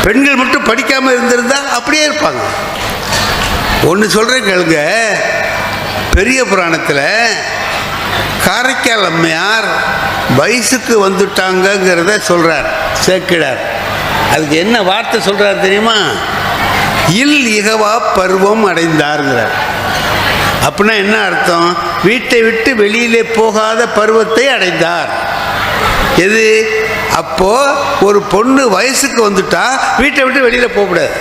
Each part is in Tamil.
பெண்கள் மட்டும் படிக்காமல் இருந்திருந்தா அப்படியே இருப்பாங்க. ஒன்று சொல்கிறேன் கேளுங்க. பெரிய புராணத்தில் காரைக்கால் அம்மையார் வயசுக்கு வந்துட்டாங்கங்கிறத சொல்கிறார் சேக்கிழார். அதுக்கு என்ன வார்த்தை சொல்கிறார் தெரியுமா? இல் இகவா பருவம் அடைந்தாருங்கிறார். அப்படின்னா என்ன அர்த்தம்? வீட்டை விட்டு வெளியிலே போகாத பருவத்தை அடைந்தார். எது? அப்போ ஒரு பொண்ணு வயசுக்கு வந்துட்டா வீட்டை விட்டு வெளியில் போகக்கூடாது,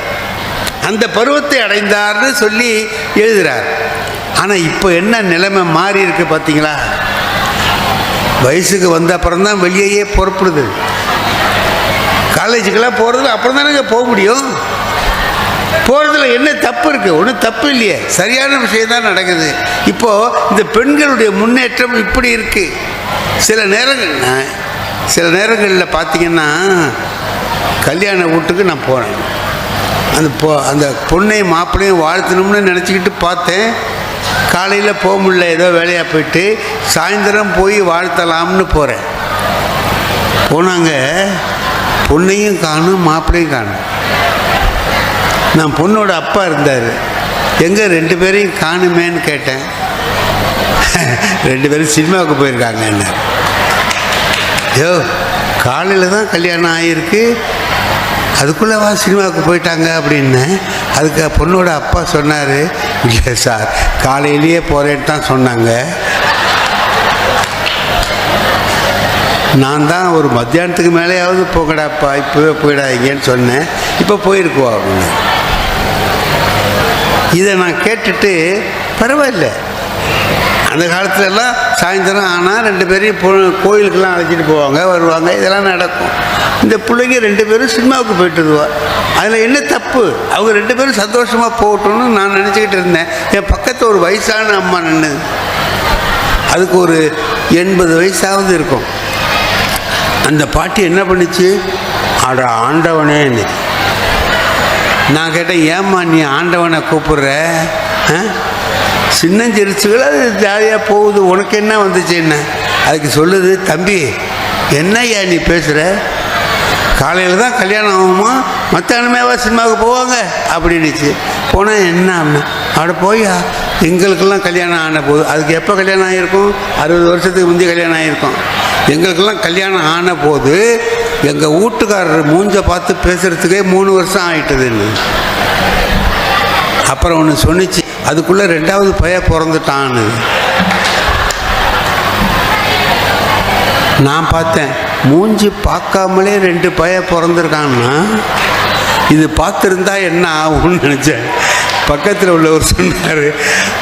அந்த பருவத்தை அடைந்தார்னு சொல்லி எழுதுகிறார். ஆனால் இப்போ என்ன நிலைமை மாறி இருக்கு பார்த்தீங்களா? வயசுக்கு வந்த அப்புறம் தான் வெளியே புறப்படுது. காலேஜுக்கெல்லாம் போகிறதுல அப்புறம் தானே போக முடியும். போகிறதுல என்ன தப்பு இருக்குது? ஒன்றும் தப்பு இல்லையே, சரியான விஷயம் தான் நடக்குது. இப்போது இந்த பெண்களுடைய முன்னேற்றம் இப்படி இருக்குது. சில நேரங்களில் பார்த்திங்கன்னா கல்யாண வீட்டுக்கு நான் போனேன். அந்த பொண்ணையும் மாப்பிள்ளையும் வாழ்த்தணும்னு நினச்சிக்கிட்டு பார்த்தேன். காலையில் போக முடியல, ஏதோ வேலையாக போயிட்டு சாயந்தரம் போய் வாழ்த்தலாம்னு போகிறேன். போனாங்க, பொண்ணையும் காணும் மாப்பிள்ளையும் காணும். நான் பொண்ணோட அப்பா இருந்தார். எங்கே 2 பேரையும் காணுமேன்னு கேட்டேன். 2 பேரும் சினிமாவுக்கு போயிருக்காங்க. என்ன ஐயோ, காலையில் தான் கல்யாணம் ஆகிருக்கு, அதுக்குள்ளேவா சினிமாவுக்கு போயிட்டாங்க அப்படின்னு. அதுக்கு பொண்ணோட அப்பா சொன்னார், இல்லை சார் காலையிலேயே போகிறேன்னு தான் சொன்னாங்க, நான் தான் ஒரு மத்தியானத்துக்கு மேலேயாவது போகடாப்பா, இப்போவே போயிடாதீங்கன்னு சொன்னேன், இப்போ போயிருக்குவா அப்படின்னு. இதை நான் கேட்டுட்டு பரவாயில்ல. அந்த காலத்துலலாம் சாயந்தரம் ஆனால் 2 பேரையும் கோயிலுக்கெல்லாம் அழைச்சிட்டு போவாங்க, வருவாங்க, இதெல்லாம் நடக்கும். இந்த பிள்ளைங்க 2 பேரும் சினிமாவுக்கு போயிட்டுருவா. அதில் என்ன தப்பு? அவங்க 2 பேரும் சந்தோஷமாக போகட்டும்னு நான் நினச்சிக்கிட்டு இருந்தேன். என் பக்கத்தில் ஒரு வயசான அம்மா நின்று, அதுக்கு ஒரு 80 வயசாவது இருக்கும். அந்த பாட்டி என்ன பண்ணிச்சு? அட ஆண்டவனே. நான் கேட்டேன், ஏம்மா நீ ஆண்டவனை கூப்பிட்ற? சின்னஞ்சிரிச்சுகள் அது ஜாலியாக போகுது, உனக்கு என்ன வந்துச்சு? என்ன அதுக்கு சொல்லுது, தம்பி என்னய்யா நீ பேசுகிற? காலையில் தான் கல்யாணம் ஆகுமா, மத்தியானமேவா சினிமாவுக்கு போவாங்க அப்படின்னுச்சு. போனால் என்ன அப்படின்னா, அப்படி போயா எங்களுக்கெல்லாம் கல்யாணம் ஆன போது, அதுக்கு எப்போ கல்யாணம் ஆகியிருக்கும்? 60 வருஷத்துக்கு முந்தைய கல்யாணம் ஆகியிருக்கும். எங்களுக்கெல்லாம் கல்யாணம் ஆன போது எங்கள் வீட்டுக்காரர் மூஞ்சை பார்த்து பேசுகிறதுக்கே 3 வருஷம் ஆகிட்டுதுன்னு. அப்புறம் ஒன்று சொன்னிச்சு, அதுக்குள்ளே 2வது பையன் பிறந்துட்டான்னு. நான் பார்த்தேன், மூஞ்சி பார்க்காமலே 2 பையன் பிறந்திருக்கான்னா இது பார்த்துருந்தா என்ன ஆகும்னு நினச்சேன். பக்கத்தில் உள்ளவர் சொன்னார்,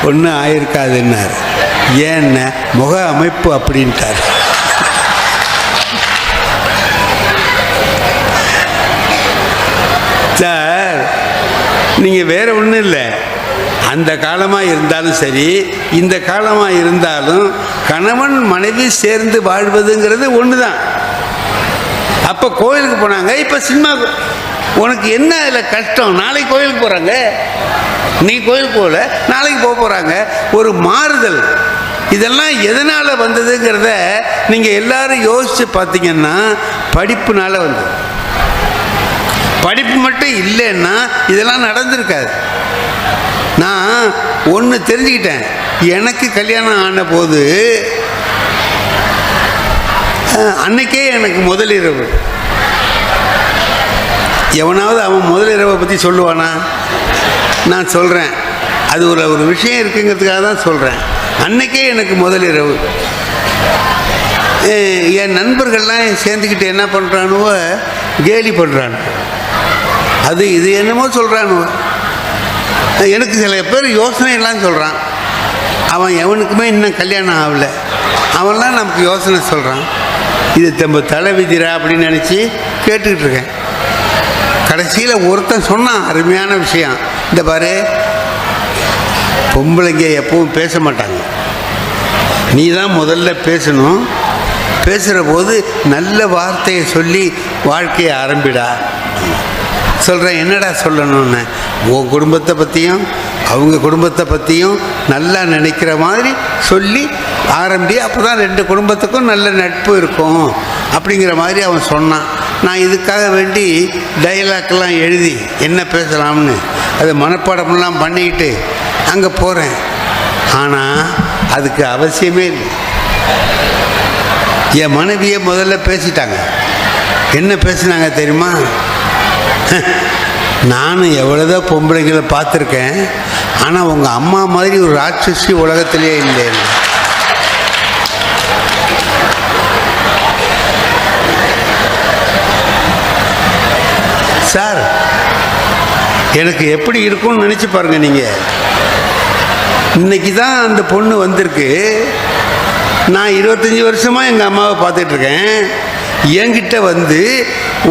ஒன்றும் ஆயிருக்காதுன்னார். ஏன்ன முக அமைப்பு அப்படின்ட்டார். சார் நீங்கள் வேறு ஒன்றும் இல்லை, அந்த காலமாக இருந்தாலும் சரி இந்த காலமாக இருந்தாலும் கணவன் மனைவி சேர்ந்து வாழ்வதுங்கிறது ஒன்று தான். அப்போ கோயிலுக்கு போனாங்க, இப்போ சினிமாவுக்கு. உனக்கு என்ன அதில் கஷ்டம்? நாளைக்கு கோயிலுக்கு போகிறாங்க, நீ கோயிலுக்கு போகல, நாளைக்கு போகிறாங்க. ஒரு மாறுதல். இதெல்லாம் எதனால் வந்ததுங்கிறத நீங்கள் எல்லாரும் யோசித்து பார்த்தீங்கன்னா படிப்புனால வந்தது. படிப்பு மட்டும் இல்லைன்னா இதெல்லாம் நடந்திருக்காது. நான் ஒன்று தெரிஞ்சுக்கிட்டேன், எனக்கு கல்யாணம் ஆன போது அன்னைக்கே எனக்கு முதலிரவு. எவனாவது அவன் முதலிரவை பற்றி சொல்லுவானா? நான் சொல்கிறேன், அது ஒரு விஷயம் இருக்குங்கிறதுக்காக தான் சொல்கிறேன். அன்னைக்கே எனக்கு முதலிரவு. என் நண்பர்கள்லாம் சேர்ந்துக்கிட்டு என்ன பண்ணுறானுவோ, கேலி பண்ணுறானு, அது இது என்னமோ சொல்கிறானுவோ. எனக்கு சில பேர் யோசனையெல்லாம் சொல்கிறான். அவன் எவனுக்குமே இன்னும் கல்யாணம் ஆகலை, அவன்லாம் நமக்கு யோசனை சொல்கிறான். இது நம்ம தலை விதிரா அப்படின்னு நினச்சி கேட்டுக்கிட்டு இருக்கேன். கடைசியில் ஒருத்தன் சொன்னான் அருமையான விஷயம். இந்த பாரு, பொம்பளைங்க எப்பவும் பேச மாட்டாங்க, நீ தான் முதல்ல பேசணும். பேசுகிற போது நல்ல வார்த்தையை சொல்லி வாழ்க்கையை ஆரம்பிடா. சொல்கிறேன், என்னடா சொல்லணும்னு? உன் குடும்பத்தை பற்றியும் அவங்க குடும்பத்தை பற்றியும் நல்லா நினைக்கிற மாதிரி சொல்லி ஆரம்பி, அப்போ தான் 2 குடும்பத்துக்கும் நல்ல நட்பு இருக்கும் அப்படிங்கிற மாதிரி அவன் சொன்னான். நான் இதுக்காக வேண்டி டைலாக்லாம் எழுதி என்ன பேசலாம்னு அதை மனப்பாடமெல்லாம் பண்ணிக்கிட்டு அங்கே போகிறேன். ஆனால் அதுக்கு அவசியமே இல்லை. என் மனைவியை முதல்ல பேசிட்டாங்க. என்ன பேசினாங்க தெரியுமா? நானும் எவ்வளோதான் பொம்பளைங்களை பார்த்துருக்கேன், ஆனால் உங்கள் அம்மா மாதிரி ஒரு ராட்சசி உலகத்திலே இல்லை. சார், எனக்கு எப்படி இருக்கும்னு நினச்சி பாருங்கள் நீங்கள். இன்னைக்கு தான் அந்த பொண்ணு வந்திருக்கு. நான் 25 வருஷமாக எங்கள் அம்மாவை பார்த்துட்ருக்கேன். என்கிட்ட வந்து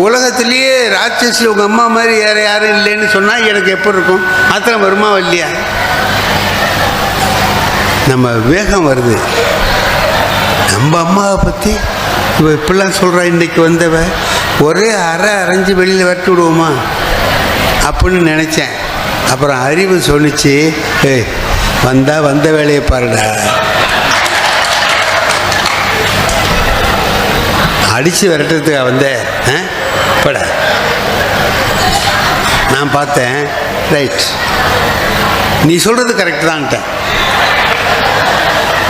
உலகத்திலேயே ராட்சசி உங்கள் அம்மா மாதிரி வேறு யாரும் இல்லைன்னு சொன்னால் எனக்கு எப்படி இருக்கும்? அத்தனை வருமா இல்லையா? நம்ம வேகம் வருது. நம்ம அம்மாவை பற்றி இவ இப்படிலாம் சொல்கிறா, இன்றைக்கி வந்தவ ஒரே அரைஞ்சு வெளியில் வரட்டு விடுவோமா அப்படின்னு நினச்சேன். அப்புறம் அறிவு சொல்லிச்சு, வந்த வேலையை பாருடா, அடித்து விரட்டுறதுக்காக வந்தேன் பட. நான் பார்த்தேன், ரைட், நீ சொல்கிறது கரெக்டு தான்ட்டேன்.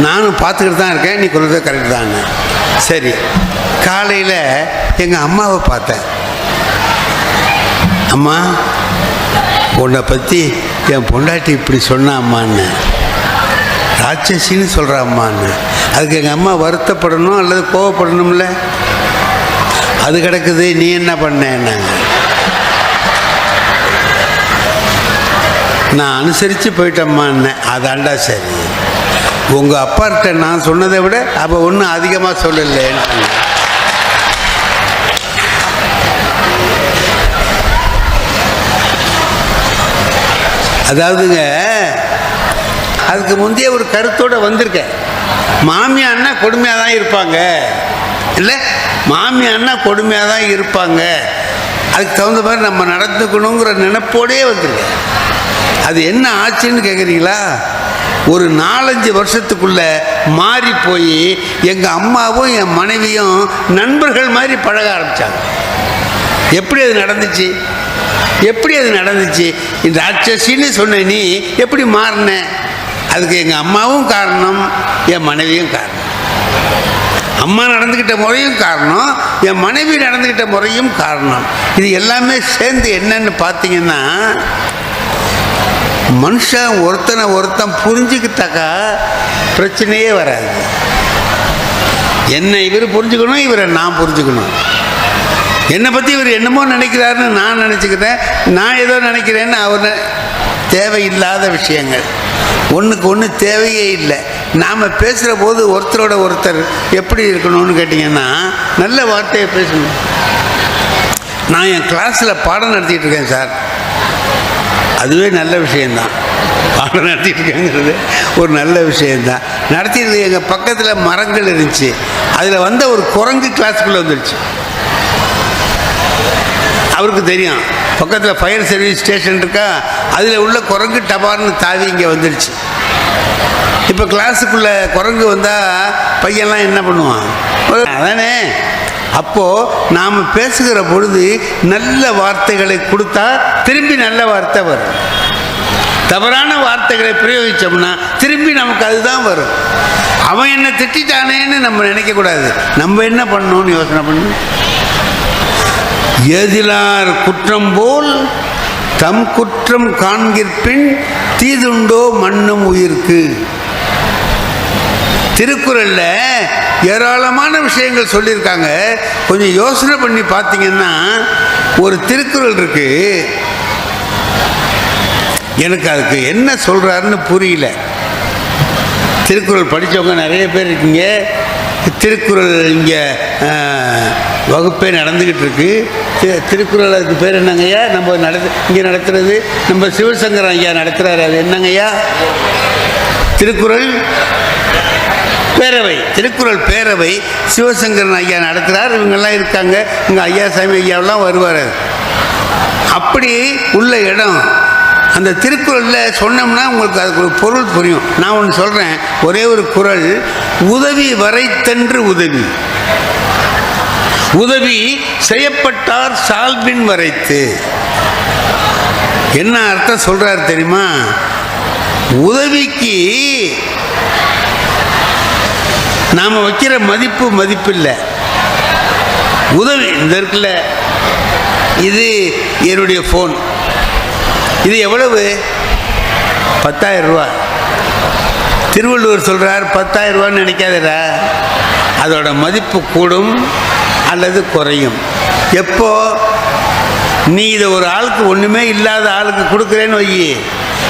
நானும் பார்த்துக்கிட்டு தான் இருக்கேன், நீ சொல்கிறது கரெக்டு தாங்க. சரி, காலையில் எங்கள் அம்மாவை பார்த்தேன். அம்மா, உன்னை பற்றி என் பொண்டாட்டி இப்படி சொன்னா அம்மான்னு, ராட்சசின்னு சொல்கிறா அம்மான்னு. அதுக்கு எங்கள் அம்மா வருத்தப்படணும் அல்லது கோவப்படணும்ல? அது கிடக்குது, நீ என்ன பண்ணேன்னாங்க. நான் அனுசரித்து போயிட்டம்மான்னு. அதாண்டா சரி, உங்கள் அப்பார்கிட்ட நான் சொன்னதை விட அப்போ ஒன்றும் அதிகமாக சொல்லலைன்னு. அதாவதுங்க, அதுக்கு முந்தைய ஒரு கருத்தோடு வந்திருக்கேன். மாமியான்னா கொடுமையாக தான் இருப்பாங்க, இல்லை மாமியான்னா கொடுமையாக தான் இருப்பாங்க, அதுக்கு தகுந்த மாதிரி நம்ம நடந்துக்கணுங்கிற நினைப்போடே வந்திருக்கேன். அது என்ன ஆச்சுன்னு கேட்குறீங்களா? ஒரு 4-5 வருஷத்துக்குள்ளே மாறி போய் எங்கள் அம்மாவும் என் மனைவியும் நண்பர்கள் மாதிரி பழக ஆரம்பித்தாங்க. எப்படி அது நடந்துச்சு? இந்த ராட்சசின்னு சொன்ன நீ எப்படி மாறின? அதுக்கு எங்கள் அம்மாவும் காரணம், என் மனைவியும் காரணம். அம்மா நடந்துக்கிட்ட முறையும் காரணம், என் மனைவி நடந்துக்கிட்ட முறையும் காரணம். இது எல்லாமே சேர்ந்து என்னன்னு பார்த்தீங்கன்னா, மனுஷன் ஒருத்தன் புரிஞ்சுக்கிட்டாக்கா பிரச்சனையே வராது. என்னை இவர் புரிஞ்சுக்கணும், இவரை நான் புரிஞ்சுக்கணும். என்னை பற்றி இவர் என்னமோ நினைக்கிறாருன்னு நான் நினச்சிக்கிறேன், நான் ஏதோ நினைக்கிறேன்னு அவர். தேவையில்லாத விஷயங்கள், ஒன்றுக்கு ஒன்று தேவையே இல்லை. நாம் பேசுகிற போது ஒருத்தரோட ஒருத்தர் எப்படி இருக்கணும்னு கேட்டிங்கன்னா, நல்ல வார்த்தையை பேசணும். நான் என் கிளாஸில் பாடம் நடத்திட்டு இருக்கேன் சார், அதுவே நல்ல விஷயந்தான். பாடம் நடத்திட்டு இருக்கேங்கிறது ஒரு நல்ல விஷயந்தான். நடத்திட்டு எங்கள் பக்கத்தில் மரங்கள் இருந்துச்சு, அதில் வந்த ஒரு குரங்கு கிளாஸுக்குள்ளே வந்துடுச்சு. அவருக்கு தெரியும் பக்கத்தில் ஃபயர் சர்வீஸ் ஸ்டேஷன் இருக்கா, அதில் உள்ள குரங்கு டபார்னு தாவி இங்கே வந்துடுச்சு. இப்போ கிளாஸுக்குள்ளே குரங்கு வந்தால் பையன்லாம் என்ன பண்ணுவான்? அதானே. அப்போது நாம் பேசுகிற பொழுது நல்ல வார்த்தைகளை கொடுத்தா திரும்பி நல்ல வார்த்தை வரும். தவறான வார்த்தைகளை பிரயோகித்தோம்னா திரும்பி நமக்கு அதுதான் வரும். அவன் என்ன திட்டானேன்னு நம்ம நினைக்கக்கூடாது. நம்ம என்ன பண்ணணும்னு யோசனை பண்ணு. ஏதிலார் குற்றம் போல் தம் குற்றம் காண்கிற்பின் தீதுண்டோ மண்ணும் உயிர்க்கு. திருக்குறள்ல ஏராளமான விஷயங்கள் சொல்லியிருக்காங்க. கொஞ்சம் யோசனை பண்ணி பார்த்தீங்கன்னா ஒரு திருக்குறள் இருக்கு, எனக்கு அதுக்கு என்ன சொல்றாருன்னு புரியல. திருக்குறள் படித்தவங்க நிறைய பேர் இருக்கீங்க. திருக்குறள் இங்கே வகுப்பே நடந்துக்கிட்டு இருக்கு. திருக்குறள் அதுக்கு பேர் என்னங்கய்யா? நம்ம இங்கே நடத்துறது நம்ம சிவசங்கரன் ஐயா நடத்துகிறாரு. அது என்னங்கய்யா? திருக்குறள் பேரவை. திருக்குறள் பேரவை சிவசங்கரன் ஐயா நடத்துகிறார். இவங்கெல்லாம் இருக்காங்க. இங்கே ஐயாசாமி ஐயாவெல்லாம் வருவார். அப்படி உள்ள இடம். அந்த திருக்குறளில் சொன்னோம்னா உங்களுக்கு அதுக்கு ஒரு பொருள் புரியும். நான் ஒன்று சொல்கிறேன், ஒரே ஒரு குறள். உதவி வரைத்தன்று உதவி. உதவி செய்யப்பட்டார் சால்பின் வரைத்து. என்ன அர்த்தம் சொல்றாரு தெரியுமா? உதவிக்கு நாம வைக்கிற மதிப்பு இல்லை. உதவி இந்த இருக்குல்ல, இது என்னுடைய ஃபோன், இது எவ்வளவு? 10,000 ரூபா. திருவள்ளுவர் சொல்றார் 10,000 ரூபான்னு நினைக்காதடா, அதோட மதிப்பு கூடும் அல்லது குறையும். எப்போ நீ இதை ஒரு ஆளுக்கு ஒன்றுமே இல்லாத ஆளுக்கு கொடுக்குறேன்னு வை,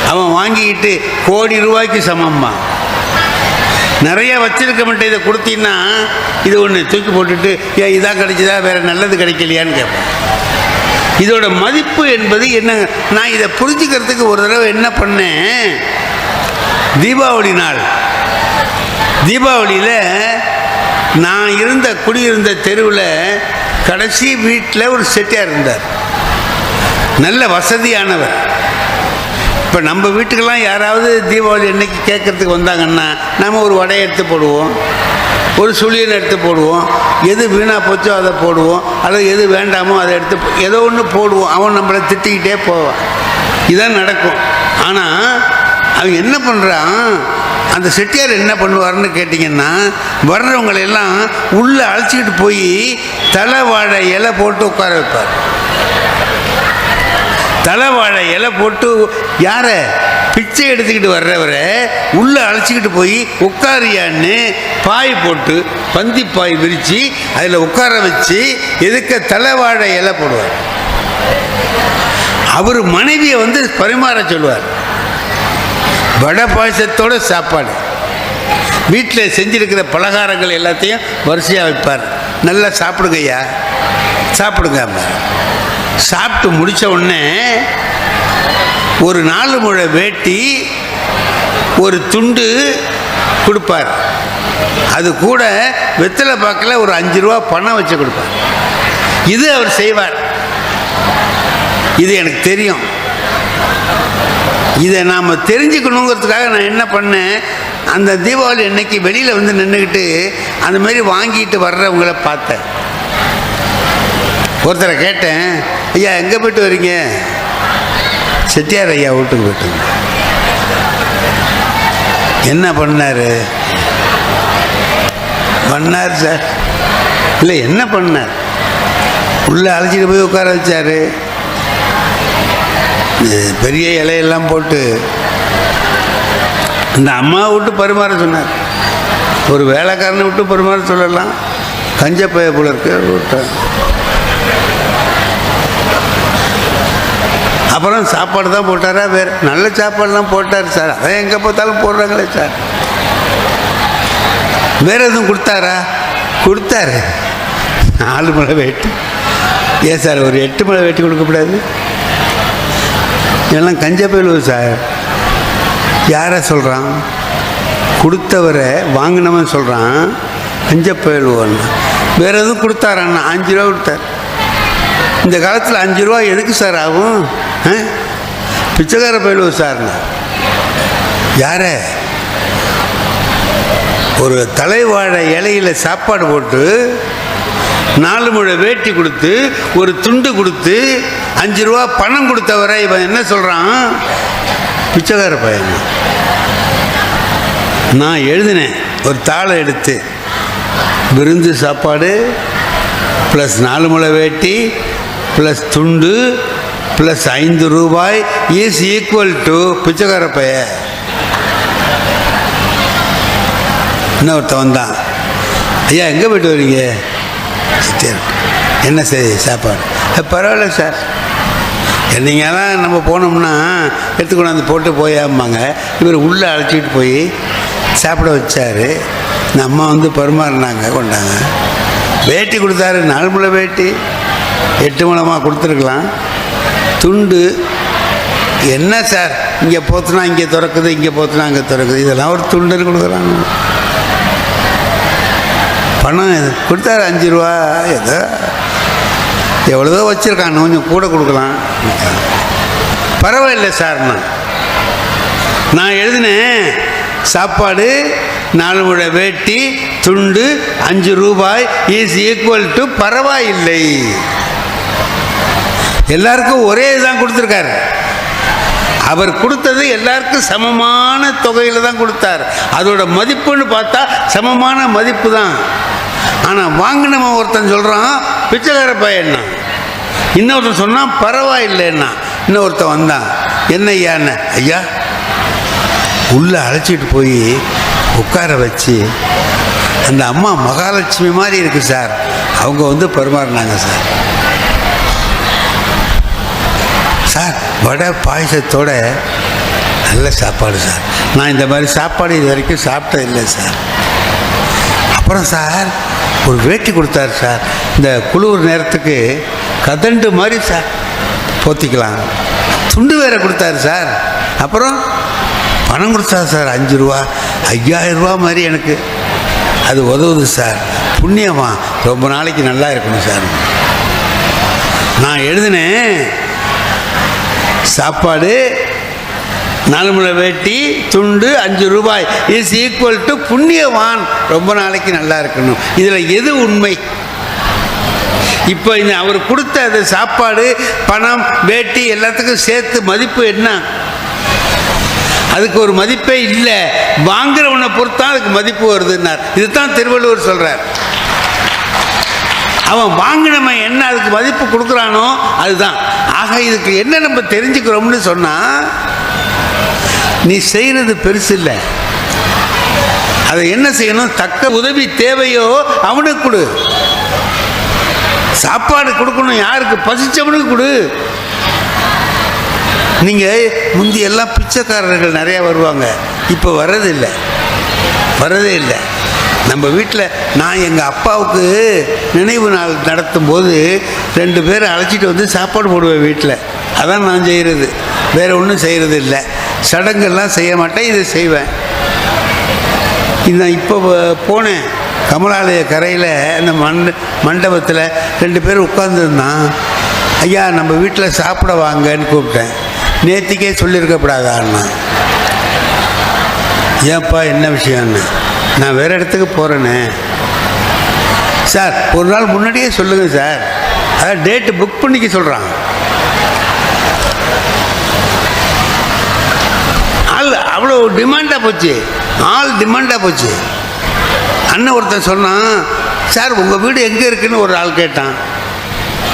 அவன் வாங்கிக்கிட்டு கோடி ரூபாய்க்கு சமம்மா. நிறைய வச்சிருக்க மாட்டேன், இதை கொடுத்தீங்கன்னா இது ஒன்று தூக்கி போட்டுட்டு ஏன் இதாக கிடைச்சதா வேற நல்லது கிடைக்கலையான்னு கேட்பேன். இதோட மதிப்பு என்பது என்ன? நான் இதை புரிஞ்சுக்கிறதுக்கு ஒரு தடவை என்ன பண்ணேன், தீபாவளி நாள், தீபாவளியில் நான் குடியிருந்த தெருவில் கடைசி வீட்டில் ஒரு செட்டியார் இருந்தார், நல்ல வசதியானவர். இப்போ நம்ம வீட்டுக்கெல்லாம் யாராவது தீபாவளி அன்னைக்கு கேட்குறதுக்கு வந்தாங்கன்னா நம்ம ஒரு வடையை எடுத்து போடுவோம், ஒரு சுழியனை எடுத்து போடுவோம், எது வீணாக போச்சோ அதை போடுவோம், அல்லது எது வேண்டாமோ அதை எடுத்து ஏதோ ஒன்று போடுவோம். அவன் நம்மளை திட்டிக்கிட்டே போவான், இதான் நடக்கும். ஆனால் அவன் என்ன பண்ணுறான், அந்த செட்டியார் என்ன பண்ணுவார்னு கேட்டிங்கன்னா, வர்றவங்களெல்லாம் உள்ளே அழைச்சிக்கிட்டு போய் தலை வாழை இலை போட்டு உட்கார வைப்பார். தலை வாழை இலை போட்டு யாரை பிச்சை எடுத்துக்கிட்டு வர்றவரை உள்ளே அழைச்சிக்கிட்டு போய் உட்காரியான்னு பாய் போட்டு பந்தி பாய் விரித்து அதில் உட்கார வச்சு எதுக்க தலை வாழை இலை போடுவார். அவர் மனைவியை பரிமாற சொல்லுவார். வடை பாயசத்தோட சாப்பாடு, வீட்டில் செஞ்சிருக்கிற பலகாரங்கள் எல்லாத்தையும் வரிசையாக வைப்பார். நல்லா சாப்பிடுங்க ஐயா, சாப்பிடுங்க. சாப்பிட்டு முடித்த உடனே ஒரு 4 முழ வேட்டி, ஒரு துண்டு கொடுப்பார். அது கூட வெத்தலை பாக்கில் ஒரு 5 ரூபா பணம் வச்சு கொடுப்பார். இது அவர் செய்வார். இது எனக்கு தெரியும். இதை நாம் தெரிஞ்சுக்கணுங்கிறதுக்காக நான் என்ன பண்ணேன், அந்த தீபாவளி அன்னைக்கு வெளியில் நின்றுக்கிட்டு அந்த மாதிரி வாங்கிட்டு வர்றவங்கள பார்த்தேன். ஒருத்தரை கேட்டேன், ஐயா எங்கே போய்ட்டு வரீங்க? செட்டியார் ஐயா வீட்டுக்கு போய்ட்டுங்க. என்ன பண்ணார் சார்? இல்லை என்ன பண்ணார்? உள்ளே அழைச்சிட்டு போய் உட்கார வச்சார். பெரிய இலையெல்லாம் போட்டு இந்த அம்மாவை விட்டு பரிமாற சொன்னார். ஒரு வேலைக்காரனை விட்டு பரிமாற சொல்லலாம், கஞ்ச பைய போல இருக்கு விட்டார். அப்புறம் சாப்பாடு தான் போட்டாரா? வேறு நல்ல சாப்பாடு தான் போட்டார் சார். அதான் எங்கே பார்த்தாலும் போடுறாங்களே சார். வேறு எதுவும் கொடுத்தாரா? கொடுத்தாரு. 4 முழ வேட்டி. ஏன் சார் ஒரு 8 முழ வேட்டி கொடுக்கக்கூடாது? எல்லாம் கஞ்ச பயிலுவது சார். யாரை சொல்கிறான்? கொடுத்தவரை வாங்கினவன் சொல்கிறான் கஞ்ச பயிலுவோன்னு. வேறு எதுவும் கொடுத்தாராண்ணா? 5 ரூபா கொடுத்தார். இந்த காலத்தில் 5 ரூபா எதுக்கு சார் ஆகும்? பிச்சைக்கார பயிலுவது சார்ண்ணா. யாரை? ஒரு தலைவாழை இலையில் சாப்பாடு போட்டு 4 முழ வேட்டி கொடுத்து ஒரு துண்டு கொடுத்து 5 ரூபா பணம் கொடுத்தவரை இவன் என்ன சொல்கிறான்? பிச்சைக்கார பையன். நான் எழுதினேன் ஒரு தாளை எடுத்து, விருந்து சாப்பாடு ப்ளஸ் 4 முழ வேட்டி ப்ளஸ் துண்டு ப்ளஸ் 5 ரூபாய் இஸ் ஈக்குவல் டு பிச்சைக்கார பைய. இன்னொருத்தன் வந்தான், ஐயா எங்கே போய்ட்டு வரீங்க? என்ன சரி சாப்பாடு? பரவாயில்ல சார், என்னைங்கெல்லாம் நம்ம போனோம்னா எடுத்துக்கொண்டாந்து போட்டு போயாம்பாங்க. இவர் உள்ளே அழைச்சிக்கிட்டு போய் சாப்பிட வச்சார். நம்ம பரிமாறினாங்க, கொண்டாங்க. வேட்டி கொடுத்தாரு, 4 முழ வேட்டி, 8 முழமாக கொடுத்துருக்கலாம். துண்டு என்ன சார், இங்கே போத்துனா இங்கே திறக்குது, இங்கே போத்துனா அங்கே திறக்குது, இதெல்லாம் ஒரு துண்டுன்னு கொடுக்குறாங்க. பணம் கொடுத்தாரு 5 ரூபா, ஏதோ எவ்வளோதோ வச்சுருக்காங்க, கொஞ்சம் கூட கொடுக்கலாம். பரவாயில்லை சார். நான் எழுதினேன் சாப்பாடு 4 முழ வேட்டி துண்டு 5 ரூபாய் இஸ் ஈக்குவல் டு பரவாயில்லை. எல்லாருக்கும் ஒரே இதுதான் கொடுத்துருக்காரு. அவர் கொடுத்தது எல்லாருக்கும் சமமான தொகையில் தான் கொடுத்தார். அதோட மதிப்புன்னு பார்த்தா சமமான மதிப்பு தான். ஆனால் வாங்கினவன் ஒருத்தன் சொல்கிறான் பிச்சைக்கார பையன்னா, இன்னொருத்தன் சொன்னான் பரவாயில்லைன்னா. இன்னொருத்தன் வந்தான், என்ன ஐயான்னு, ஐயா உள்ளே அழைச்சிட்டு போய் உட்கார வச்சு அந்த அம்மா மகாலட்சுமி மாதிரி இருக்குது சார், அவங்க வந்து பரிமாறினாங்க சார். சார் வடை பாயசத்தோட நல்ல சாப்பாடு சார், நான் இந்த மாதிரி சாப்பாடு இது வரைக்கும் சாப்பிட்டதில்லை சார். அப்புறம் சார் ஒரு வேட்டி கொடுத்தாரு சார், இந்த குளிர் நேரத்துக்கு கதண்டு மாதிரி சார் போத்திக்கலாம். துண்டு வேற கொடுத்தாரு சார். அப்புறம் பணம் கொடுத்தாரு சார், 5 ரூபா 5000 ரூபா மாதிரி எனக்கு அது உதவுது சார். புண்ணியமா ரொம்ப நாளைக்கு நல்லா இருக்கணும் சார். நான் எழுதினேன் சாப்பாடு 4 முழ வேட்டி துண்டு 5 ரூபாய் இஸ் ஈக்குவல் டு புண்ணியவான் ரொம்ப நாளைக்கு நல்லா இருக்கணும். இதில் எது உண்மை? இப்போ இந்த அவர் கொடுத்த அது சாப்பாடு பணம் வேட்டி எல்லாத்துக்கும் சேர்த்து மதிப்பு என்ன? அதுக்கு ஒரு மதிப்பே இல்லை. வாங்குறவனை பொறுத்தான் அதுக்கு மதிப்பு வருதுன்னார். இதுதான் திருவள்ளுவர் சொல்கிறார். அவன் வாங்கினவன் என்ன அதுக்கு மதிப்பு கொடுக்குறானோ அதுதான். ஆக இதுக்கு என்ன நம்ம தெரிஞ்சுக்கிறோம்னு சொன்னால், நீ செய்கிறது பெருசு இல்லை, அதை என்ன செய்யணும், தக்க உதவி தேவையோ அவனுக்கு கொடு. சாப்பாடு கொடுக்கணும் யாருக்கு? பசிச்சவனுக்கு கொடு. நீங்கள் முந்தியெல்லாம் பிச்சைக்காரர்கள் நிறையா வருவாங்க, இப்போ வரதே இல்லை. நம்ம வீட்டில் நான் எங்கள் அப்பாவுக்கு நினைவு நாள் நடத்தும் போது 2 பேரை அழைச்சிட்டு வந்து சாப்பாடு போடுவேன் வீட்டில். அதான் நான் செய்கிறது, வேறு ஒன்றும் செய்கிறது இல்லை. சடங்கெல்லாம் செய்ய மாட்டேன், இதை செய்வேன். நான் இப்போ போனேன் கமலாலய கரையில் அந்த மண்டபத்தில் 2 பேர் உட்காந்துருந்தான். ஐயா நம்ம வீட்டில் சாப்பிட வாங்கன்னு கூப்பிட்டேன். நேற்றுக்கே சொல்லியிருக்கப்படாதான்னா, ஏன்ப்பா என்ன விஷயம்னு, நான் வேறு இடத்துக்கு போகிறேன்னு. சார் ஒரு நாள் முன்னாடியே சொல்லுங்கள் சார், அதான் டேட்டு புக் பண்ணிக்க சொல்கிறான். ஆள் அவ்வளோ டிமாண்டாக போச்சு, அண்ணன் ஒருத்தன் சொன்னான், சார் உங்கள் வீடு எங்கே இருக்குதுன்னு ஒரு ஆள் கேட்டான்.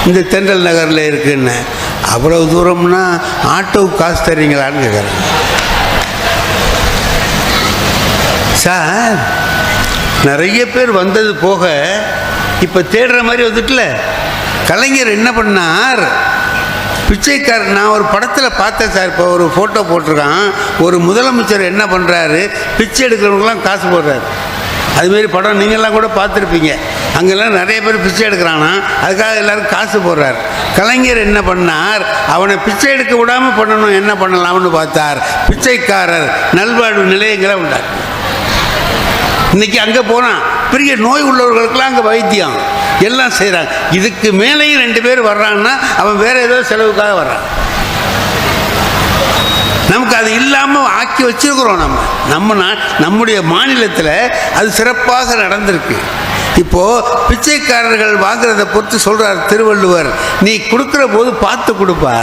இந்த தென்றல் நகரில் இருக்குன்னு. அவ்வளோ தூரம்னா ஆட்டோவுக்கு காசு தர்றீங்களான்னு கேட்குறேன். சார் நிறைய பேர் வந்தது போக இப்போ தேடுற மாதிரி வந்துட்டுல. கலைஞர் என்ன பண்ணார், பிச்சைக்காரர், நான் ஒரு படத்தில் பார்த்தேன் சார், இப்போ ஒரு ஃபோட்டோ போட்டிருக்கான். ஒரு முதலமைச்சர் என்ன பண்ணுறாரு, பிச்சை எடுக்கிறவங்களுக்குலாம் காசு போடுறாரு. அதுமாரி படம் நீங்கள்லாம் கூட பார்த்துருப்பீங்க. அங்கெல்லாம் நிறைய பேர் பிச்சை எடுக்கிறானா, அதுக்காக எல்லோரும் காசு போடுறார். கலைஞர் என்ன பண்ணார், அவனை பிச்சை எடுக்க விடாமல் பண்ணணும், என்ன பண்ணலாம்னு பார்த்தார். பிச்சைக்காரர் நல்வாழ்வு நிலையங்களை உண்டார். இன்றைக்கி அங்கே போனால் பெரிய நோய் உள்ளவர்களுக்கெல்லாம் அங்கே வைத்தியம் எல்லாம் செய்கிறாங்க. இதுக்கு மேலேயும் 2 பேர் வர்றான்னா அவன் வேறு ஏதோ செலவுக்காக வர்றான். நமக்கு அது இல்லாமல் ஆக்கி வச்சுருக்கிறோம். நம்முடைய மாநிலத்தில் அது சிறப்பாக நடந்திருக்கு. இப்போது பிச்சைக்காரர்கள் வாங்குறத பொறுத்து சொல்கிறார் திருவள்ளுவர், நீ கொடுக்குற போது பார்த்து கொடுப்பா,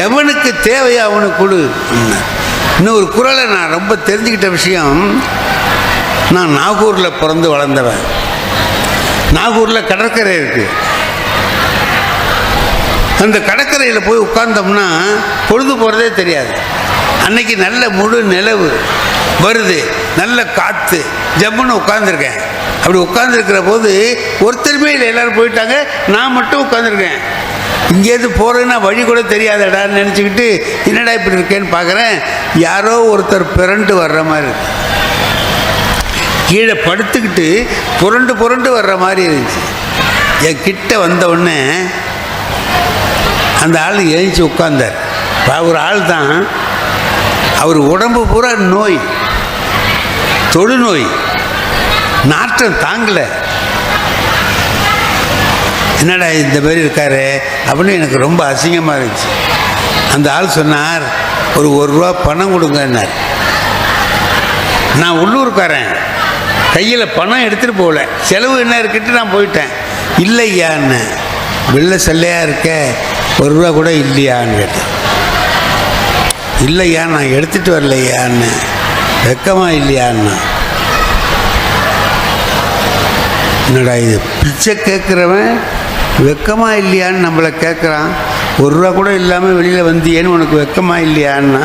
எவனுக்கு தேவையோ அவனுக்கு கொடு. இன்னொரு குறளை நான் ரொம்ப தெரிஞ்சுக்கிட்ட விஷயம், நான் நாகூரில் பிறந்து வளர்ந்தவன். நாகூரில் கடற்கரை இருக்குது. அந்த கடற்கரையில் போய் உட்கார்ந்தோம்னா பொழுது போகிறதே தெரியாது. அன்னைக்கு நல்ல முழு நிலவு வருது, நல்ல காற்று, ஜம்முன்னு உட்காந்துருக்கேன். அப்படி உட்காந்துருக்கிற போது ஒருத்தருமே இல்லை, எல்லோரும் போயிட்டாங்க, நான் மட்டும் உட்காந்துருக்கேன். இங்கேருந்து போகிறதுன்னா வழி கூட தெரியாதடான்னு நினச்சிக்கிட்டு என்னடா இப்படி இருக்கேன்னு பார்க்குறேன். யாரோ ஒருத்தர் பிறண்டு வர்ற மாதிரி இருக்கு. கீழே படுத்துக்கிட்டு புரண்டு வர்ற மாதிரி இருந்துச்சு. என் கிட்ட வந்த உடனே அந்த ஆள் எழுந்துச்சி உட்கார்ந்தார். ஒரு ஆள் தான், அவர் உடம்பு பூரா நோய், தொழுநோய், நாற்றம் தாங்கலை. என்னடா இந்த மாதிரி இருக்காரு அப்படின்னு எனக்கு ரொம்ப அசிங்கமாக இருந்துச்சு. அந்த ஆள் சொன்னார், ஒரு ரூபா பணம் கொடுங்கன்னார். நான் உள்ளூர்காரன், கையில் பணம் எடுத்துகிட்டு போகல, செலவு என்ன இருக்குன்ட்டு நான் போயிட்டேன். இல்லையான்னு, வெள்ளை செல்லையாக இருக்க, ₹1 கூட இல்லையான்னு கேட்டேன். இல்லையா நான் எடுத்துகிட்டு வரலையான்னு, வெக்கமாக இல்லையான்னா. என்னடா இது, பிச்சை கேட்குறவன் வெக்கமாக இல்லையான்னு நம்மளை கேட்குறான். ₹1 கூட இல்லாமல் வெளியில் வந்தியேன்னு உனக்கு வெக்கமாக இல்லையான்னா.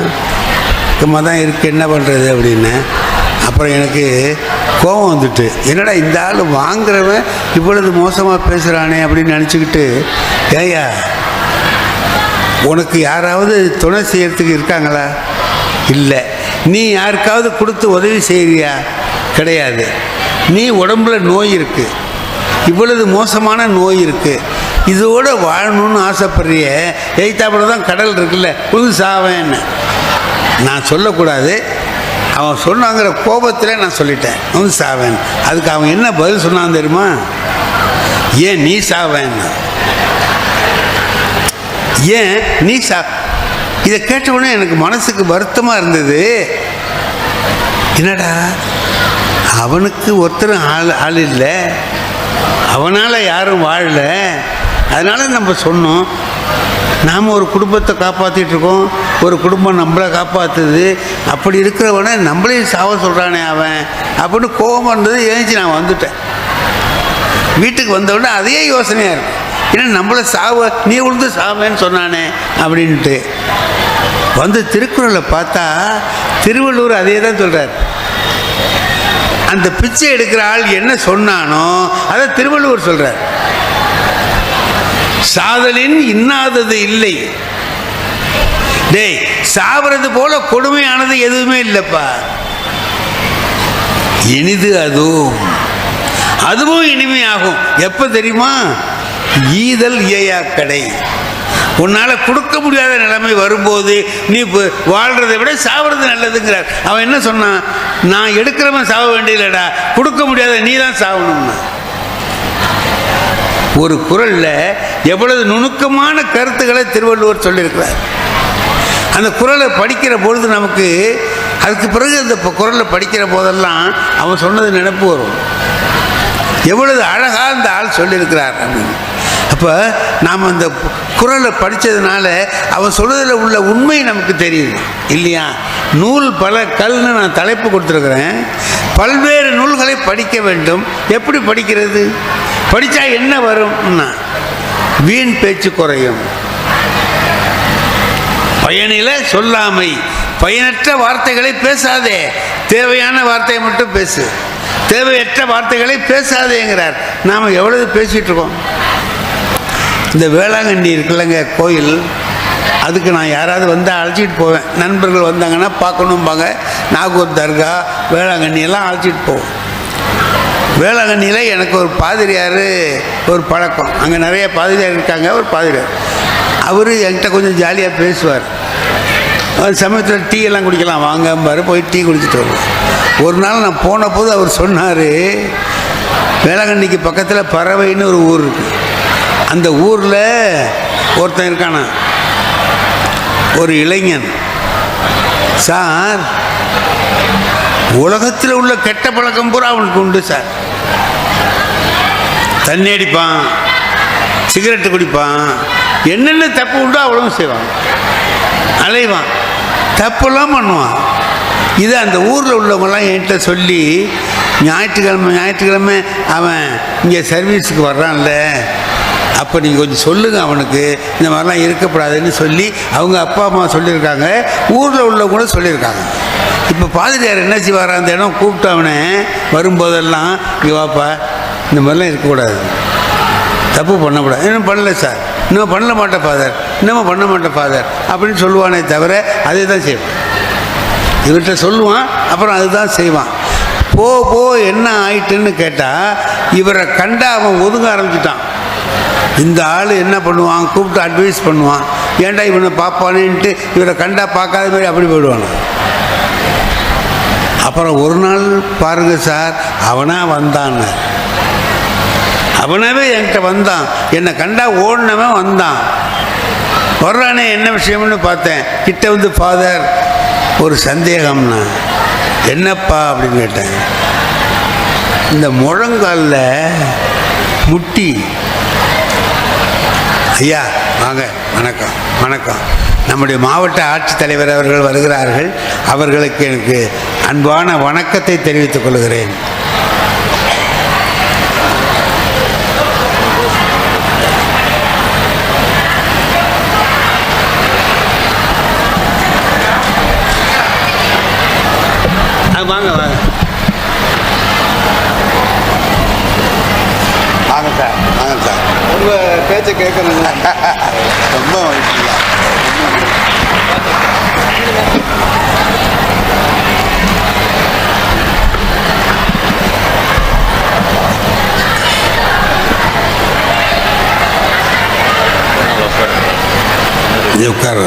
வெக்கமாக தான் இருக்குது, என்ன பண்ணுறது அப்படின்னு. அப்புறம் எனக்கு கோபம் வந்துட்டு, என்னடா இந்த ஆள் வாங்குறவன் இவ்வளவு மோசமாக பேசுகிறானே அப்படின்னு நினச்சிக்கிட்டு, ஏயா உனக்கு யாராவது துணை செய்யறதுக்கு இருக்காங்களா? இல்லை. நீ யாருக்காவது கொடுத்து உதவி செய்கிறியா? கிடையாது. நீ உடம்புல நோய் இருக்குது, இவ்வளவு மோசமான நோய் இருக்குது, இதோடு வாழணும்னு ஆசைப்படுறிய, எய்த்தாப்புல தான் கடல் இருக்குல்ல, புது சாவேன்னு நான் சொல்லக்கூடாது. அவன் சொன்னாங்கிற கோபத்தில் நான் சொல்லிட்டேன் புது சாவேன். அதுக்கு அவன் என்ன பதில் சொன்னான் தெரியுமா? ஏன் நீ சாவேன்னு. ஏன் நீ இதை கேட்டவுடனே எனக்கு மனசுக்கு வருத்தமாக இருந்தது. என்னடா அவனுக்கு ஒருத்தரும் ஆள் இல்லை, அவனால் யாரும் வாழலை, அதனால் நம்ம சொன்னோம். நாம் ஒரு குடும்பத்தை காப்பாற்றிட்டு இருக்கோம், ஒரு குடும்பம் நம்மளை காப்பாற்றுது. அப்படி இருக்கிறவனை நம்மளையும் சாவ சொல்கிறானே அவன் அப்படின்னு கோபம் இருந்தது. ஏஞ்சி நான் வந்துட்டேன். வீட்டுக்கு வந்தவுடனே அதே யோசனையாக இருக்கு. ஏன்னா நம்மளை சாவ நீ உழுந்து சாவேன்னு சொன்னானே அப்படின்ட்டு வந்து திருக்குறளை பார்த்தா திருவள்ளுவர் அதே தான் சொல்கிறார். அந்த பிச்சை எடுக்கிற ஆள் என்ன சொன்னானோ அதை திருவள்ளுவர் சொல்கிறார். சாதலின் இன்னாதது இல்லை. டேய், சாவறது போல கொடுமையானது எதுவுமே இல்லைப்பா. இனிது அதுவும் இனிமையாகும். எப்போ தெரியுமா? ஈதல் இயையாக்கடை. உன்னால் கொடுக்க முடியாத நிலைமை வரும்போது நீ வாழ்கிறதை விட சாவறது நல்லதுங்கிறார். அவன் என்ன சொன்னான்? நான் எடுக்கிறவன் சாவ வேண்டியதில்லடா, கொடுக்க முடியாத நீ தான் சாவணும்னா. ஒரு குறளில் எவ்வளவு நுணுக்கமான கருத்துக்களை திருவள்ளுவர் சொல்லியிருக்கிறார். அந்த குறளை படிக்கிற பொழுது நமக்கு அதுக்கு பிறகு அந்த குறளை படிக்கிற போதெல்லாம் அவன் சொன்னது நினைப்பு வரும். எவ்வளவு அழகாக அந்த ஆள் சொல்லியிருக்கிறார் அப்படின்னு. அப்போ நாம் அந்த குறளை படித்ததுனால அவன் சொல்றதில் உள்ள உண்மை நமக்கு தெரியுது இல்லையா? நூல் பல கல்னு நான் தலைப்பு கொடுத்துருக்குறேன். பல்வேறு நூல்களை படிக்க வேண்டும். எப்படி படிக்கிறது? படித்தா என்ன வரும்னா வீண் பேச்சு குறையும், பயனில சொல்லாமை, பயனற்ற வார்த்தைகளை பேசாதே, தேவையான வார்த்தையை மட்டும் பேசு, தேவையற்ற வார்த்தைகளை பேசாதேங்கிறார். நாம் எவ்வளவு பேசிகிட்டு இருக்கோம். இந்த வேளாங்கண்ணி இருக்குல்லங்க கோயில், அதுக்கு நான் யாராவது வந்தால் அழைச்சிட்டு போவேன். நண்பர்கள் வந்தாங்கன்னா பார்க்கணும்பாங்க. நாகூர் தர்கா, வேளாங்கண்ணியெல்லாம் அழைச்சிட்டு போவோம். வேளாங்கண்ணியில் எனக்கு ஒரு பாதிரியார் ஒரு பழக்கம். அங்கே நிறைய பாதிரியார் இருக்காங்க. ஒரு பாதிரியார் அவர் என்கிட்ட கொஞ்சம் ஜாலியாக பேசுவார். சமயத்தில் டீ எல்லாம் குடிக்கலாம் வாங்கம்பார். போய் டீ குடிச்சிட்டு வருவோம். ஒரு நாள் நான் போன போது அவர் சொன்னார், வேளாங்கண்ணிக்கு பக்கத்தில் பறவைன்னு ஒரு ஊர் இருக்குது. அந்த ஊரில் ஒருத்தன் இருக்கானா, ஒரு இளைஞன். சார், உலகத்தில் உள்ள கெட்ட பழக்கம் பூரா அவனுக்கு உண்டு சார். தண்ணி அடிப்பான், சிகரெட்டு குடிப்பான், என்னென்ன தப்பு உண்டோ அவ்வளவும் செய்வான், அலைவான், தப்பெல்லாம் பண்ணுவான். இது அந்த ஊரில் உள்ளவங்கெல்லாம் என்கிட்ட சொல்லி, ஞாயிற்றுக்கிழமை அவன் இங்கே சர்வீஸுக்கு வர்றான்ல, அப்போ நீங்கள் கொஞ்சம் சொல்லுங்கள் அவனுக்கு இந்த மாதிரிலாம் இருக்கக்கூடாதுன்னு சொல்லி அவங்க அப்பா அம்மா சொல்லியிருக்காங்க. ஊரில் உள்ளவங்க கூட சொல்லியிருக்காங்க. இப்போ பாதிரியார் என்ன செய்வார், அந்த இடம் கூப்பிட்டு அவனை வரும்போதெல்லாம், இங்கே வாப்பா, இந்த மாதிரிலாம் இருக்கக்கூடாது, தப்பு பண்ணக்கூடாது. இன்னும் பண்ணல சார், இன்னும் பண்ண மாட்டேன் ஃபாதர், இன்னமும் பண்ண மாட்டேன் ஃபாதர் அப்படின்னு சொல்லுவானே தவிர அதே தான் செய்வான். இவர்கிட்ட சொல்லுவான், அப்புறம் அதுதான் செய்வான். போ என்ன ஆயிட்டுன்னு கேட்டால் இவரை கண்டா அவன் ஒதுங்க ஆரம்பிச்சிட்டான். இந்த ஆள் என்ன பண்ணுவான், கூப்பிட்டு அட்வைஸ் பண்ணுவான், ஏன்டா இவனை பார்ப்பானேன்ட்டு இவரை கண்டா பார்க்காத மாதிரி அப்படி போயிடுவான். அப்புறம் ஒரு நாள் பாருங்க சார், அவனாக வந்தான், அவனாவே என்கிட்ட வந்தான், என்னை கண்டா ஓடினவன் வந்தான். வர்றானே என்ன விஷயம்னு பார்த்தேன். கிட்ட வந்து ஃபாதர் ஒரு சந்தேகம்னா, என்னப்பா அப்படின்னு கேட்டேன். இந்த முழங்காலில் முட்டி. ஐயா வாங்க, வணக்கம் வணக்கம். நம்முடைய மாவட்ட ஆட்சித்தலைவர் அவர்கள் வருகிறார்கள். அவர்களுக்கு எனக்கு அன்பான வணக்கத்தை தெரிவித்துக் கொள்கிறேன். வாங்க வாங்க வாங்க சார், வாங்க சார். உங்கள் பேச்சை கேட்கணுங்க. ரொம்ப மகிழ்ச்சியா. உட்கார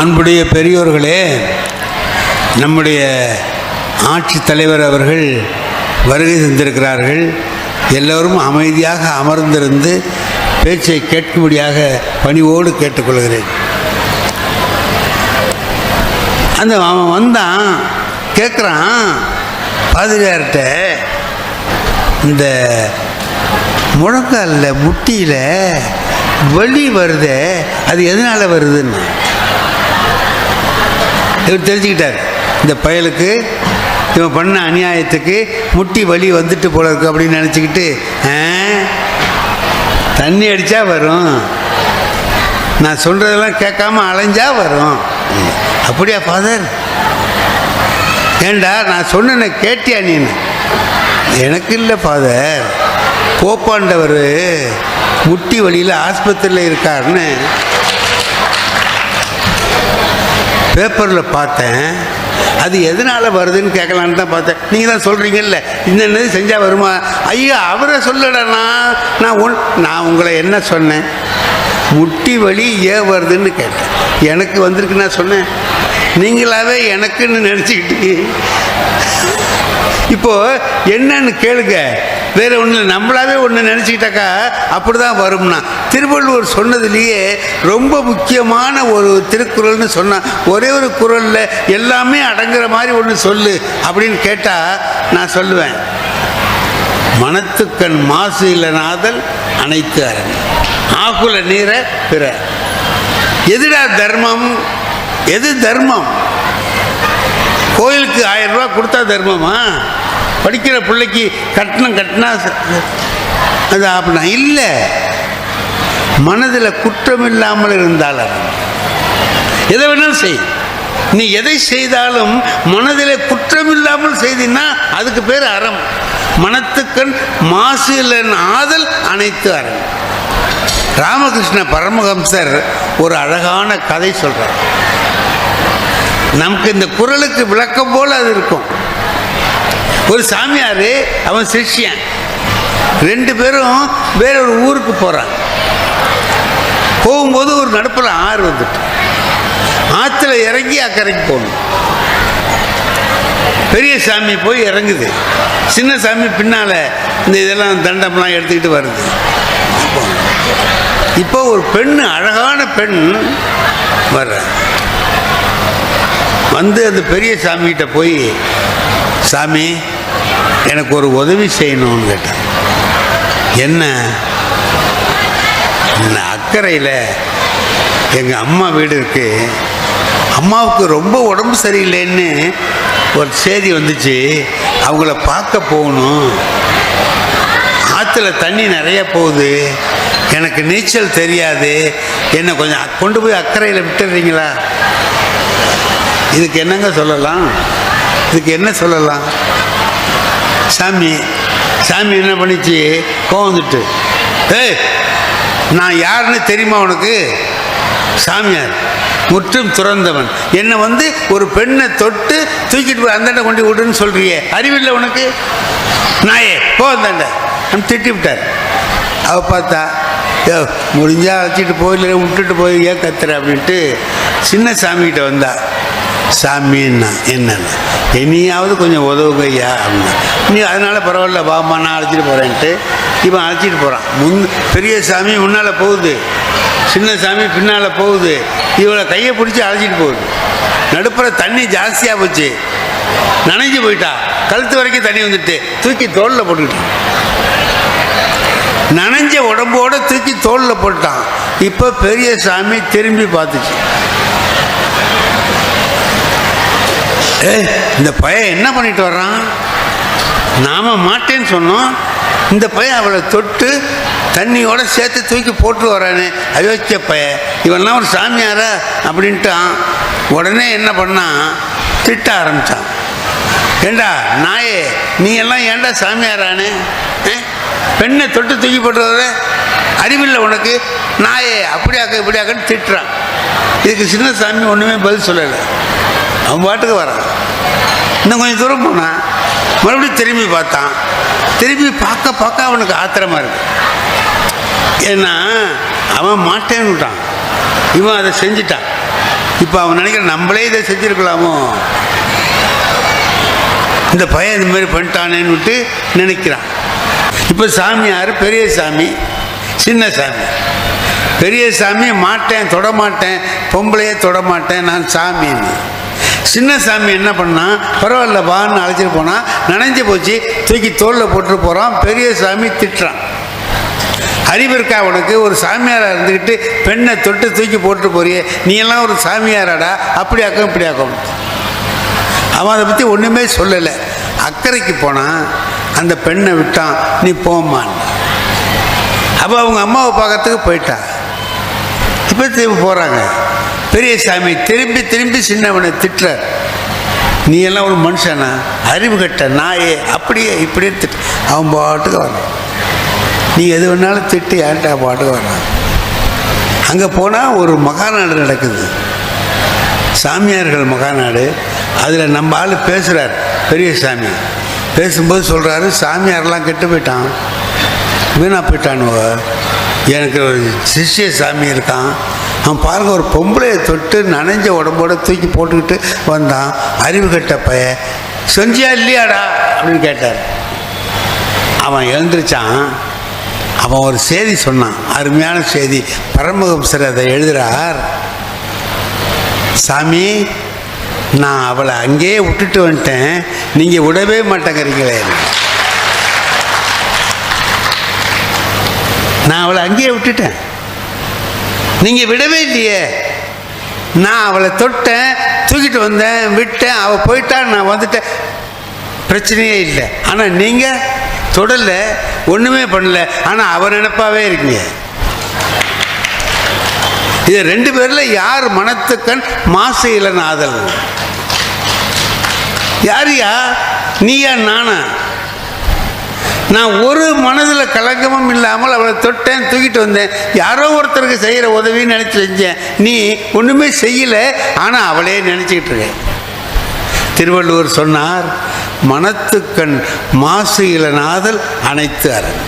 அன்புடைய பெரியோர்களே, நம்முடைய ஆட்சித்தலைவர் அவர்கள் வருகை தந்திருக்கிறார்கள். எல்லோரும் அமைதியாக அமர்ந்திருந்து பேச்சை கேட்கும்படியாக பணிவோடு கேட்டுக்கொள்கிறேன். அந்த அவன் வந்தான், கேட்குறான் பாதிரியார்கிட்ட, இந்த முழங்காலில் முட்டியில் வலி வருதே, அது எதனால் வருதுன்னு இவர் தெரிஞ்சுக்கிட்டார். இந்த பயலுக்கு இவன் பண்ண அநியாயத்துக்கு முட்டி வலி வந்துட்டு போல இருக்கு அப்படின்னு நினச்சிக்கிட்டு, தண்ணி அடித்தா வரும், நான் சொல்கிறதெல்லாம் கேட்காம அலைஞ்சா வரும். அப்படியா ஃபாதர்? ஏண்டா நான் சொன்ன கேட்டியா நீன்னு? எனக்கு இல்லை ஃபாதர், போப்பாண்டவர் முட்டி வலியில் ஆஸ்பத்திரியில் இருக்காருன்னு பேப்பரில் பார்த்தேன். அது எதனால் வருதுன்னு கேட்கலான்னு தான் பார்த்தேன். நீங்கள் தான் சொல்கிறீங்கல்ல, இன்னது செஞ்சால் வருமா? ஐயா அவரை சொல்லடனா, நான் உங்களை என்ன சொன்னேன்? முட்டி வலி ஏன் வருதுன்னு கேட்டேன். எனக்கு வந்திருக்கு நான் சொன்னேன். நீங்களாவே எனக்குன்னு நினச்சிக்கிட்டு இப்போது என்னன்னு கேளுங்க. வேறு ஒன்று நம்மளாவே ஒன்று நினச்சிக்கிட்டாக்கா அப்படி தான் வரும்னா. திருவள்ளுவர் சொன்னதுலேயே ரொம்ப முக்கியமான ஒரு திருக்குறள்னு சொன்னான். ஒரே ஒரு குறளில் எல்லாமே அடங்குற மாதிரி ஒன்று சொல்லு அப்படின்னு கேட்டால் நான் சொல்லுவேன், மனத்துக்கண் மாசு இல்லைனாதல் அனைத்து அரண், ஆகுல நீர பிற. எதுடா தர்மம்? எது தர்மம்? கோயிலுக்கு 1000 ரூபா கொடுத்தா தர்மமா? படிக்கிற பிள்ளைக்கு கட்டினா அது அப்படின்னா இல்லை. மனதில் குற்றம் இல்லாமல் இருந்தால் எதை வேணாலும் செய். நீ எதை செய்தாலும் மனதில் குற்றம் இல்லாமல் செய்தின்னா அதுக்கு பேர் அறம். மனத்துக்கண் மாசு இல்லைன்னு ஆதல் அனைத்து அறம். ராமகிருஷ்ண பரமஹம்சர் ஒரு அழகான கதை சொல்கிறார். நமக்கு இந்த குறளுக்கு விளக்கம் போல் அது இருக்கும். ஒரு சாமியார், அவன் சிஷ்யன், 2 பேரும் வேற ஒரு ஊருக்கு போகிறான். போகும்போது ஒரு நடுப்பில் ஆறு வந்துட்டு, ஆற்றுல இறங்கி அக்கறைக்கு போகணும். பெரிய சாமி போய் இறங்குது, சின்ன சாமி பின்னால் இந்த இதெல்லாம் தண்டம்லாம் எடுத்துக்கிட்டு வருது. இப்போ ஒரு பெண், அழகான பெண் வர்ற, வந்து அந்த பெரிய சாமிகிட்ட போய், சாமி எனக்கு ஒரு உதவி செய்யணும்னு கேட்டேன். என்ன? அக்கறையில் எங்கள் அம்மா வீடு இருக்குது, அம்மாவுக்கு ரொம்ப உடம்பு சரியில்லைன்னு ஒரு செய்தி வந்துச்சு, அவங்கள பார்க்க போகணும். ஆற்றுல தண்ணி நிறைய போகுது, எனக்கு நீச்சல் தெரியாது, என்னை கொஞ்சம் கொண்டு போய் அக்கறையில் விட்டுடுறீங்களா? இதுக்கு என்னங்க சொல்லலாம்? இதுக்கு என்ன சொல்லலாம்? சாமி என்ன பண்ணிச்சு? கோவம் வந்துட்டு, நான் யாருன்னு தெரியுமா உனக்கு? சாமியார், முற்றும் துறந்தவன், என்னை வந்து ஒரு பெண்ணை தொட்டு தூக்கிட்டு போய் அந்தாண்ட கொண்டு விடுன்னு சொல்றியே, அறிவில்லை உனக்கு? நாயே போ அந்தாண்ட திட்டி விட்டார். அவ பார்த்தா முடிஞ்சால் அழைச்சிட்டு போய் இல்லை விட்டுட்டு போய் ஏன் கத்துற அப்படின்ட்டு சின்ன சாமிகிட்ட வந்தா. சாமின்னா என்னன்னு, என்னையாவது கொஞ்சம் உதவுங்க ஐயா அப்படின்னா. நீ அதனால் பரவாயில்ல பாமா நான் அழைச்சிட்டு போகிறேன்ட்டு இவன் அழைச்சிட்டு போகிறான். பெரிய சாமி முன்னால் போகுது, சின்ன சாமி பின்னால் போகுது. இவளை கையை பிடிச்சி அழைச்சிட்டு போகுது. நடுப்புற தண்ணி ஜாஸ்தியாக போச்சு, நனைஞ்சு போயிட்டா. கழுத்து வரைக்கும் தண்ணி வந்துட்டு தூக்கி தோளில் போட்டுக்கிட்டான். நனைஞ்ச உடம்போடு தூக்கி தோளில் போட்டான். இப்போ பெரிய சாமி திரும்பி பார்த்துச்சு. இந்த பையன் என்ன பண்ணிட்டு வர்றான், நாம மாட்டேன்னு சொன்னோம், இந்த பையன் அவளை தொட்டு தண்ணியோட சேர்த்து தூக்கி போட்டு வரானே, அயோக்கிய பையன், இவெல்லாம் ஒரு சாமியாரா அப்படின்ட்டான். உடனே என்ன பண்ணான், திட்ட ஆரம்பித்தான். ஏண்டா நாயே, நீ எல்லாம் ஏண்டா சாமியாரானே, பெண்ணை தொட்டு தூக்கி போட்டு வர அறிவில்லை உனக்கு, நாயே அப்படியாக்க இப்படியாக்கன்னு திட்டுறான். இதுக்கு சின்ன சாமி ஒன்றுமே பதில் சொல்லலை. அவன் பாட்டுக்கு வரான். இன்னும் கொஞ்சம் தூரம் போனான், மறுபடியும் திரும்பி பார்த்தான். திரும்பி பார்க்க அவனுக்கு ஆத்திரமாக இருக்கு. ஏன்னா அவன் மாட்டேன்னு விட்டான், இவன் அதை செஞ்சிட்டான். இப்போ அவன் நினைக்கிற நம்மளே இதை செஞ்சுருக்கலாமோ, இந்த பையன் இந்த மாதிரி பண்ணிட்டானேன்னு விட்டு நினைக்கிறான். இப்போ சாமியார் பெரிய சாமி, சின்ன சாமி. பெரிய சாமி மாட்டேன், தொடமாட்டேன், பொம்பளையே தொடமாட்டேன், நான் சாமின்னு. சின்ன சாமி என்ன பண்ணான், பரவாயில்ல வான்னு அழைச்சிட்டு போனான். நனைஞ்சு போச்சு, தூக்கி தோளில் போட்டு போகிறான். பெரிய சாமி திட்டுறான். அறிவு இருக்கா உனக்கு, ஒரு சாமியாராக இருந்துக்கிட்டு பெண்ணை தொட்டு தூக்கி போட்டு போறியே, நீ எல்லாம் ஒரு சாமியாராடா, அப்படி ஆக்கும் இப்படி ஆக்கும். அவன் அதை பற்றி ஒன்றுமே சொல்லலை. அக்கறைக்கு போனான், அந்த பெண்ணை விட்டான், நீ போம்மான். அப்போ அவங்க அம்மாவை பார்க்கறதுக்கு போயிட்டா. இப்போ திரும்பி போகிறாங்க. பெரிய சாமி திரும்பி திரும்பி சின்னவனை திட்டுறார். நீ எல்லாம் ஒரு மனுஷனா, அறிவு கட்ட நாயே, அப்படியே இப்படியே திட்டு. அவன் பாட்டுக்கு வரான். நீ எது வேணாலும் திட்டு, ஏன்ட்டா பாட்டுக்கு வரான். அங்கே போனால் ஒரு மகாநாடு நடக்குது, சாமியார்கள் மகாநாடு. அதில் நம்ம ஆள் பேசுகிறார். பெரிய சாமி பேசும்போது சொல்கிறாரு, சாமியாரெல்லாம் கெட்டு போயிட்டான், வீணாக போயிட்டானுவ. எனக்கு ஒரு சிஷ்ய சாமி இருக்கான், அவன் பாருங்க ஒரு பொம்பளையை தொட்டு நனைஞ்ச உடம்போட தூக்கி போட்டுக்கிட்டு வந்தான், அறிவு கட்ட பைய, செஞ்சியா இல்லையாடா அப்படின்னு கேட்டார். அவன் எழுந்திரிச்சான். அவன் ஒரு செய்தி சொன்னான், அருமையான செய்தி. பரமஹம்சர் அதை எழுதுகிறார். சாமி, நான் அவளை அங்கேயே விட்டுட்டு வந்துட்டேன், நீங்கள் விடவே மாட்டேங்கிறீங்களே. நான் அவளை அங்கேயே விட்டுட்டேன், நீங்கள் விடவே இல்லையே. நான் அவளை தொட்டேன், தூக்கிட்டு வந்தேன், விட்டேன், அவள் போயிட்டா, நான் வந்துட்டேன், பிரச்சனையே இல்லை. ஆனால் நீங்கள் தொடலை, ஒன்றுமே பண்ணல, ஆனால் அவள் நினைப்பாவே இருக்கீங்க. இது ரெண்டு பேரில் யார் மனத்துக்கண் மாசு இளநாதல்? யாரியா, நீயா நானா? நான் ஒரு மனதில் கலங்கமும் இல்லாமல் அவளை தொட்டேன், தூக்கிட்டு வந்தேன், யாரோ ஒருத்தருக்கு செய்கிற உதவின்னு நினச்சி செஞ்சேன். நீ ஒன்றுமே செய்யலை, ஆனால் அவளே நினச்சிக்கிட்டு இருக்க. திருவள்ளுவர் சொன்னார், மனத்துக்கண் மாசு இளநாதல் அனைத்து அரண்,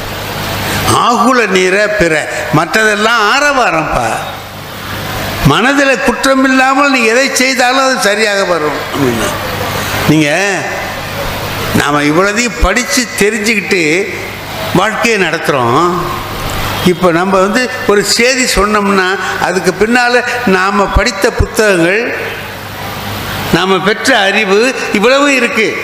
ஆகுல நீர பிற, மற்றதெல்லாம் ஆரவாரம்ப்பா. மனதில் குற்றம் இல்லாமல் நீ எதை செய்தாலும் அது சரியாக வரும் அப்படின்னா. நீங்கள் நாம் இவ்வளோதையும் படித்து தெரிஞ்சுக்கிட்டு வாழ்க்கையை நடத்துகிறோம். இப்போ நம்ம ஒரு செய்தி சொன்னோம்னா அதுக்கு பின்னால் நாம் படித்த புத்தகங்கள், நாம் பெற்ற அறிவு இவ்வளவு இருக்குது.